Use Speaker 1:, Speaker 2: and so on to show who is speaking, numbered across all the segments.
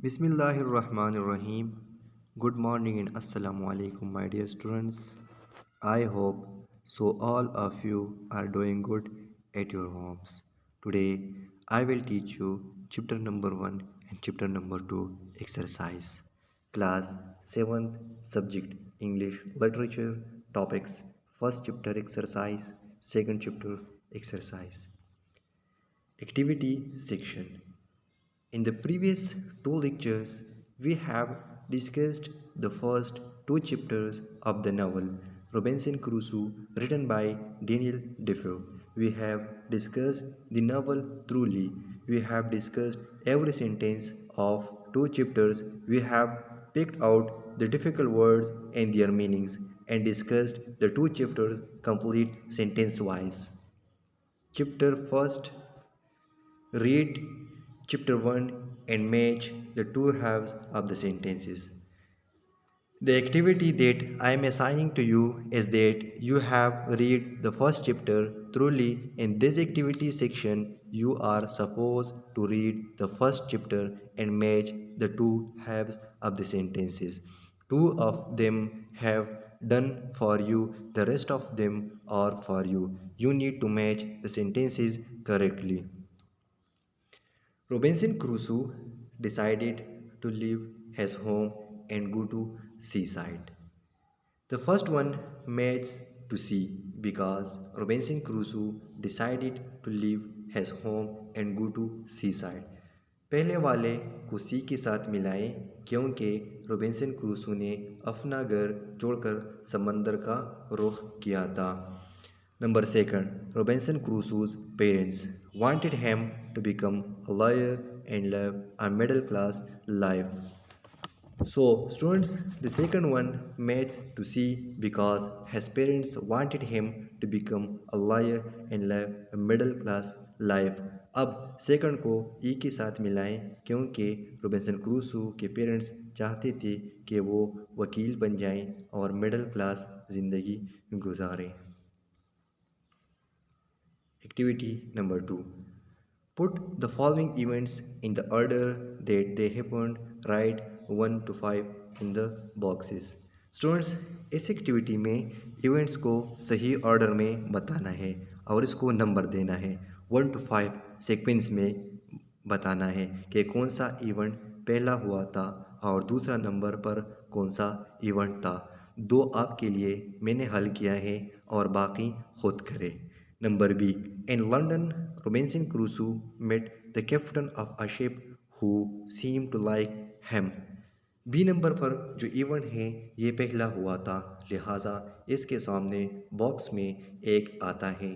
Speaker 1: Bismillahirrahmanirrahim. Good morning and assalamu alaikum, my dear students. I hope so all of you are doing good at your homes. Today I will teach you chapter number 1 and chapter number 2 exercise. Class 7th subject English literature topics. First chapter exercise, second chapter exercise. Activity section. In the previous two lectures, we have discussed the first two chapters of the novel Robinson Crusoe, written by Daniel Defoe. We have discussed the novel thoroughly. We have discussed every sentence of two chapters. We have picked out the difficult words and their meanings and discussed the two chapters complete sentence wise. Chapter first. Read chapter 1 and match the two halves of the sentences. The activity that I am assigning to you is that you have read the first chapter thoroughly. In this activity section, you are supposed to read the first chapter and match the two halves of the sentences. Two of them have done for you, the rest of them are for you. You need to match the sentences correctly. Robinson Crusoe decided to leave his home and go to seaside. The first one made to sea because Robinson Crusoe decided to leave his home and go to seaside. पहले वाले को सी के साथ मिलाएं क्योंकि Robinson Crusoe ने अपना घर छोड़कर समंदर का रुख किया था. Number second, Robinson Crusoe's parents wanted him to become a lawyer and live a middle class life. So, students, the second one made to see because his parents wanted him to become a lawyer and live a middle class life. अब second को ई के साथ मिलाएं क्योंकि Robinson Crusoe के parents चाहते थे कि वो वकील बन जाएं और मिडिल क्लास ज़िंदगी गुजारें. Activity number 2. Put the following events in the order that they happened. Write 1 to 5 in the boxes. Students, इस एक्टिविटी में इवेंट्स को सही ऑर्डर में बताना है और इसको नंबर देना है. 1 to 5 सीक्वेंस में बताना है कि कौन सा इवेंट पहला हुआ था और दूसरा नंबर पर कौन सा इवेंट था. दो आपके लिए मैंने हल किया है और बाकी खुद करें. Number B. In London, Robinson Crusoe met the captain of a ship who seemed to like him. B number पर जो इवेंट है ये पहला हुआ था, लिहाजा इसके सामने बॉक्स में एक आता है.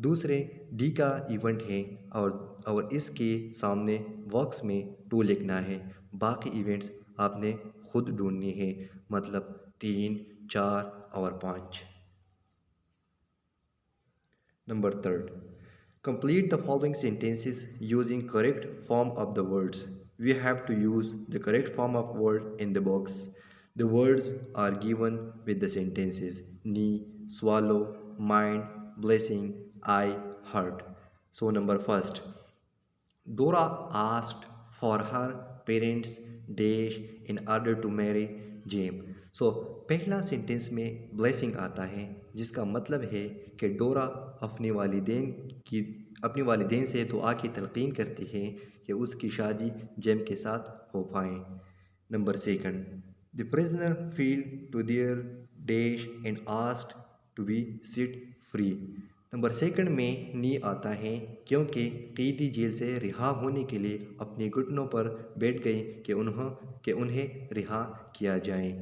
Speaker 1: दूसरे डी का इवेंट है और इसके सामने बॉक्स में 2 लिखना है. बाकी इवेंट्स आपने खुद ढूंढने हैं, मतलब 3, 4 और 5. Number third, complete the following sentences using correct form of the words. We have to use the correct form of word in the box. The words are given with the sentences knee, swallow, mind, blessing, eye, heart. So number first, Dora asked for her parents' dash in order to marry James. सो पहला sentence में blessing आता है जिसका मतलब है कि डोरा अपनी वालिदैन से दुआ की तलकीन करती है कि उसकी शादी जेम के साथ हो पाए. Number second, the prisoner fell to their dash and asked to be set free. Number second में नी आता है क्योंकि कैदी जेल से रिहा होने के लिए अपने घुटनों पर बैठ गए कि उन्हें रिहा किया जाए.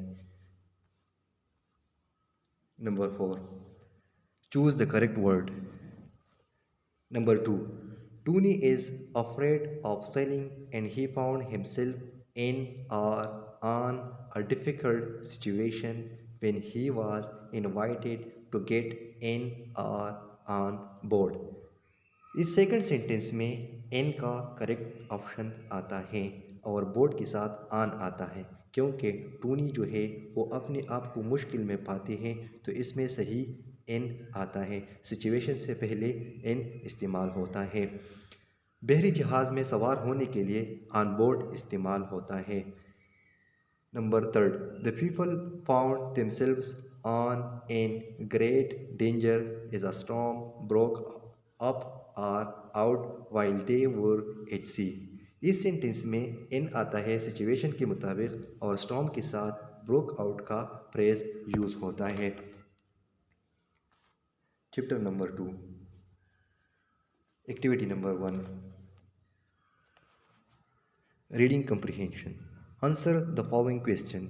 Speaker 1: Number 4. Choose the correct word. Number 2. Tony is afraid of sailing and he found himself in or on a difficult situation when he was invited to get in or on board. इस second sentence में N का correct option आता है और board के साथ आन आता है क्योंकि टूनी जो है वो अपने आप को मुश्किल में पाते हैं, तो इसमें सही एन आता है. सिचुएशन से पहले एन इस्तेमाल होता है. बहरी जहाज़ में सवार होने के लिए ऑन बोर्ड इस्तेमाल होता है। Number third, the people found themselves on in great danger as a storm broke up or out while they were at sea। इस सेंटेंस में इन आता है सिचुएशन के मुताबिक और स्टॉर्म के साथ ब्रोक आउट का फ्रेज यूज होता है। Chapter number 2, activity number 1, reading comprehension। Answer the following question.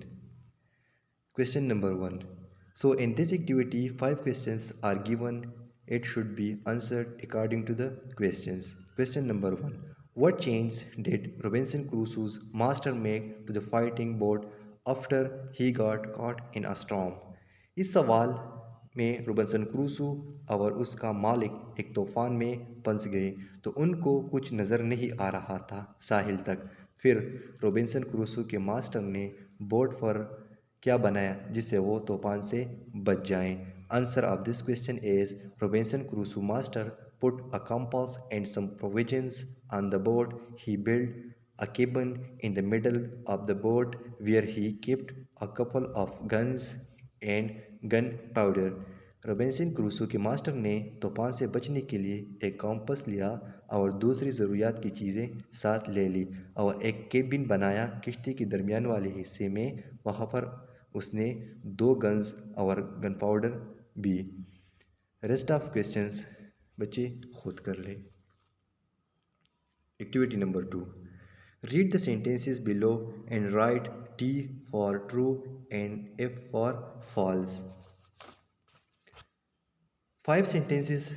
Speaker 1: Question number 1. So in this activity, 5 questions are given. It should be answered according to the questions. Question number 1. What change did Robinson Crusoe's master make to the fighting boat after he got caught in a storm? इस सवाल में Robinson Crusoe और उसका मालिक एक तूफान में फंस गए तो उनको कुछ नज़र नहीं आ रहा था साहिल तक। फिर रोबिन्सन क्रूसो के मास्टर ने बोर्ड पर क्या बनाया जिससे वो तूफान से बच जाएं? Answer of this question is Robinson Crusoe master put a compass and some provisions on the boat. He built a cabin in the middle of the boat where he kept a couple of guns and gunpowder. Robinson Crusoe के master ने तूफान से बचने के लिए एक compass लिया और दूसरी ज़रूरियात की चीज़ें साथ ले ली और एक केबिन बनाया किश्ती के दरमियान वाले हिस्से में। वहाँ पर उसने 2 गन्स और गन पाउडर भी। रेस्ट ऑफ क्वेश्चंस बच्चे खुद कर लें। Activity number 2, read the sentences below and write T for true and F for false। 5 sentences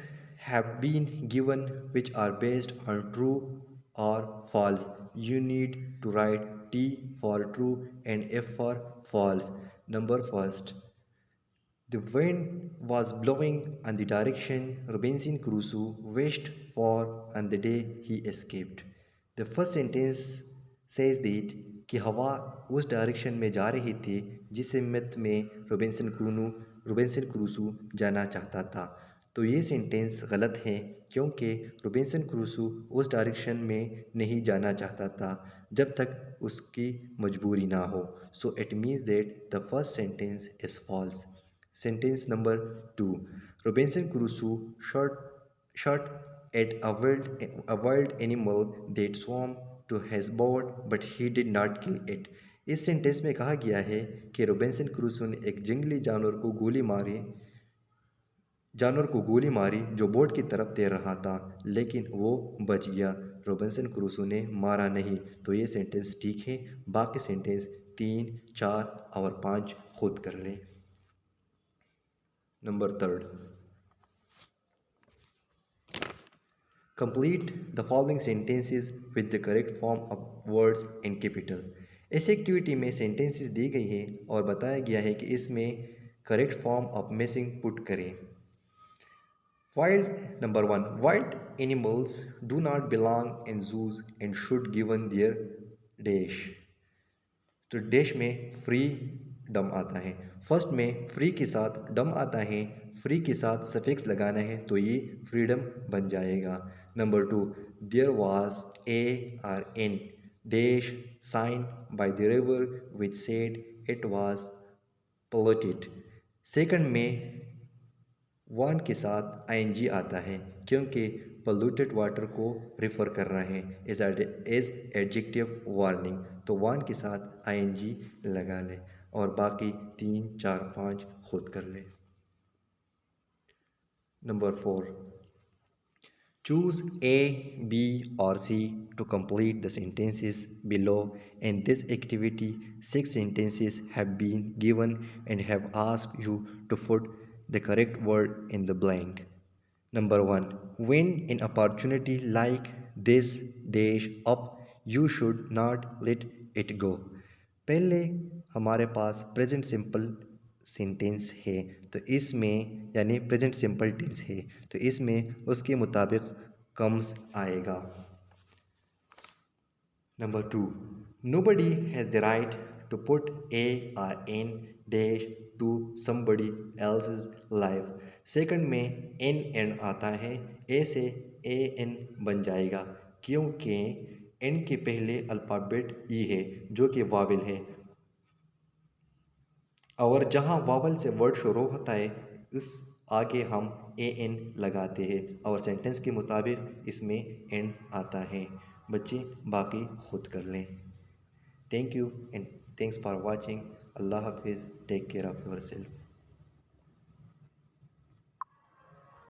Speaker 1: have been given which are based on true or false. You need to write T for true and F for false। Number first, the wind was blowing in the direction Robinson Crusoe wished for on the day he escaped। The first sentence says that कि हवा उस direction में जा रही थी जिस हिम्मत में रोबिन्सन क्रूसो जाना चाहता था। तो ये सेंटेंस गलत है क्योंकि रोबिन्सन क्रूसो उस डायरेक्शन में नहीं जाना चाहता था जब तक उसकी मजबूरी ना हो। So it means that the first sentence is false. Sentence number 2. Robinson Crusoe shot at a wild animal that swam to his boat, but he did not kill it। इस सेंटेंस में कहा गया है कि रोबिन्सन क्रूसो ने एक जंगली जानवर को गोली मारी जो बोट की तरफ तैर रहा था, लेकिन वो बच गया। रोबिन्सन क्रूसो ने मारा नहीं। तो ये सेंटेंस ठीक है। बाकी सेंटेंस 3, 4 और 5 खुद कर लें। Number 3, complete the following sentences with the correct form of words in capital। इस एक्टिविटी में सेंटेंसेस दी गई है और बताया गया है कि इसमें correct form of missing put करें। Number 1, wild animals do not belong in zoos and should given their dash। तो डैश में फ्री डम आता है। फर्स्ट में फ्री के साथ डम आता है, फ्री के साथ सफिक्स लगाना है तो ये फ्रीडम बन जाएगा। Number 2, there was a R N dash sign by the river which said it was polluted. Second में वन के साथ आईएनजी आता है क्योंकि पोल्यूटेड वाटर को रिफ़र कर रहे हैं एज एडजेक्टिव वार्निंग। तो वन के साथ आईएनजी लगा लें और बाकी 3, 4, 5 खुद कर लें। Number 4, choose A, B or C to complete the sentences below। In this activity, 6 sentences have been given and have asked you to put the correct word in the blank। Number 1, when an opportunity like this dash up, you should not let it go। पहले हमारे पास present simple sentence है तो इसमें यानी present simple tense है तो इसमें उसके मुताबिक कम्स आएगा। Number 2, nobody has the right to put a or n dash to somebody else's life। Second में एन एन आता है, ए से ए एन बन जाएगा। क्योंकि एन के पहले अल्फ़ाबेट ई है जो कि वावल है, और जहाँ वावल से वर्ड शुरू होता है उस आगे हम ए एन लगाते हैं और सेंटेंस के मुताबिक इसमें एंड आता है। बच्चे बाकी खुद कर लें। Thank you and thanks for watching. Allah हाफिज़। Take care of your self.